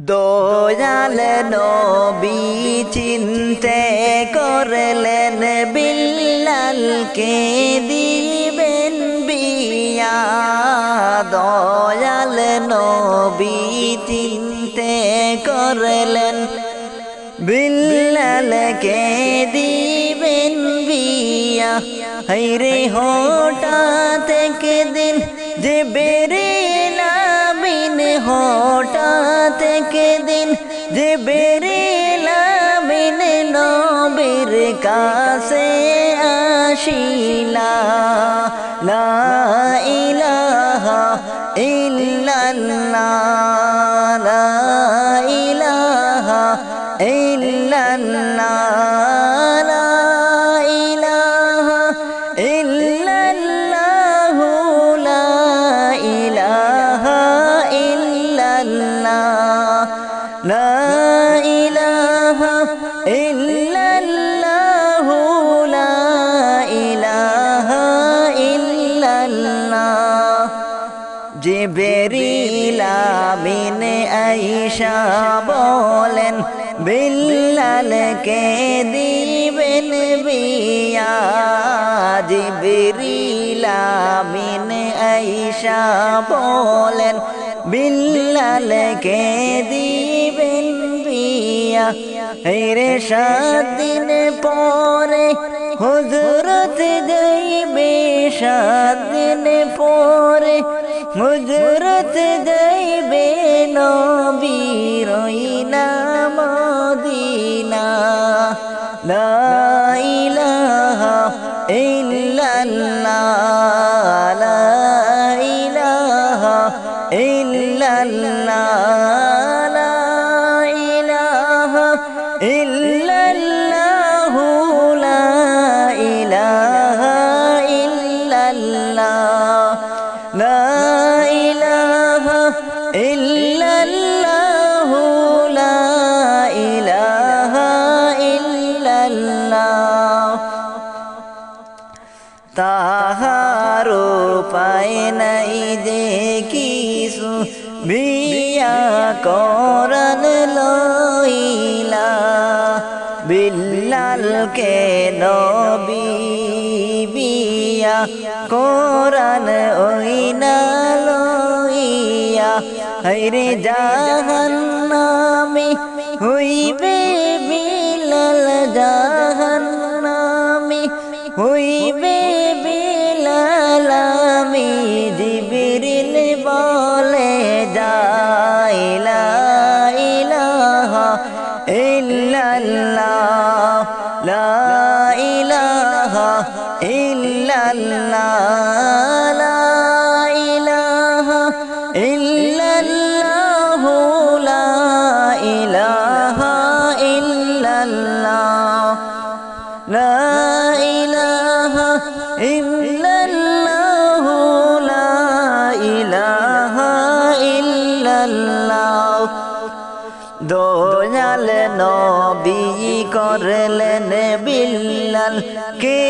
দয়াল নবী চিনতে করলেন বিল্লালকে দিবেন বিয়া। দয়াল নবী চিনতে করলেন বিল্লালকে দিবেন বিয়া। হায়রে হঠাৎ একদিন জিবরিল আমিন, হঠাৎ একদিন জিবরিল আমিন নবীর কাছে আসিলা। লা ইলাহা ইল্লাল্লাহ, লা ইলাহা ইল্লাল্লাহ, লা ইলাহা ইল্লাল্লাহ, লা ইলাহা ইল্লাল্লাহ, লা ইলাহা ইল্লাল্লাহ, লা ইলাহা ইল্লাল্লাহ। জিবরিল আমিন আয়েশা বলেন বিল্লালকে দিবেন বিয়া। জিবরিল আমিন আয়েশা বলেন বিল্লালকে দিবেন বিয়া। হেরে 7 দিন পরে হযরত যাইবে, 7 দিন পরে হযরত যাইবে নবীর ওইনা মদিনা। লা ইলাহা ইল্লাল্লাহ, লা ইলাহা ইল্লাল্লাহ, লা ইলাহা ইল্লাল্লাহ, লা ইলাহা ইল্লাল্লাহ, লা ইলাহা ইল্লাল্লাহ, লা ইলাহা ইল্লাল্লাহ। তাহার উপায় নাই যে কিছু বিয়া করান লইলা। বিল্লালকে নবী বিয়া করান ওইনা লইয়া। হায়রে জাহান্নামে হইবে বিল্লাল, জাহান্নামে হইবে বিল্লাল। আমি জিবরিল বলে যাই, লা ইলাহা ইল্লাল্লাহ, লা ইলাহা ইল্লাল্লাহ, লা ইলাহা ইল্লাল্লাহ, লা ইলাহা ইল্লাল্লাহ, লা ইলাহা ইল্লাল্লাহ, লা ইলাহা ইল্লাল্লাহ। দয়াল নবী করলেন বিল্লালকে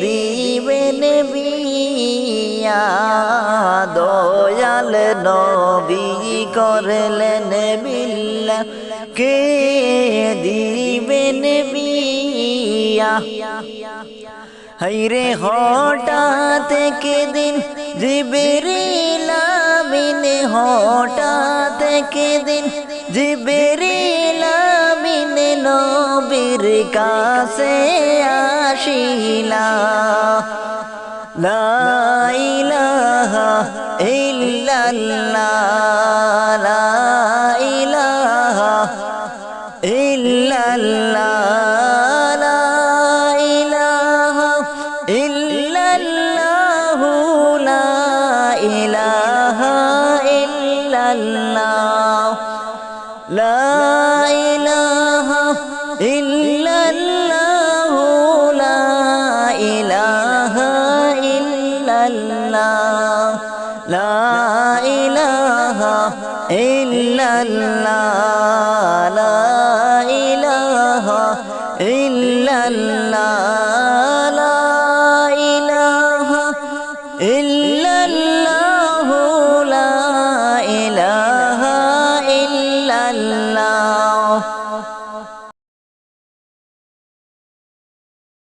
দিবেন বিয়া। দয়াল নবী করলেন বিল্লালকে দিবেন বিয়া। হায়রে হঠাৎ একদিন জিবরিল আমিন, হঠাৎ একদিন জিবরিল আমিন নবীর কাছে আসিলা। লা ইলাহা ইল্লাল্লাহ, লা ইলাহা ইল্লাল্লাহ, লা ইলাহা ইল্লাল্লাহ, লা ইলাহা ইল্লাল্লাহ, লা ইলাহা ইল্লাল্লাহ, লা ইলাহা ইল্লাল্লাহ, লা ইলাহা ইল্লাল্লাহ,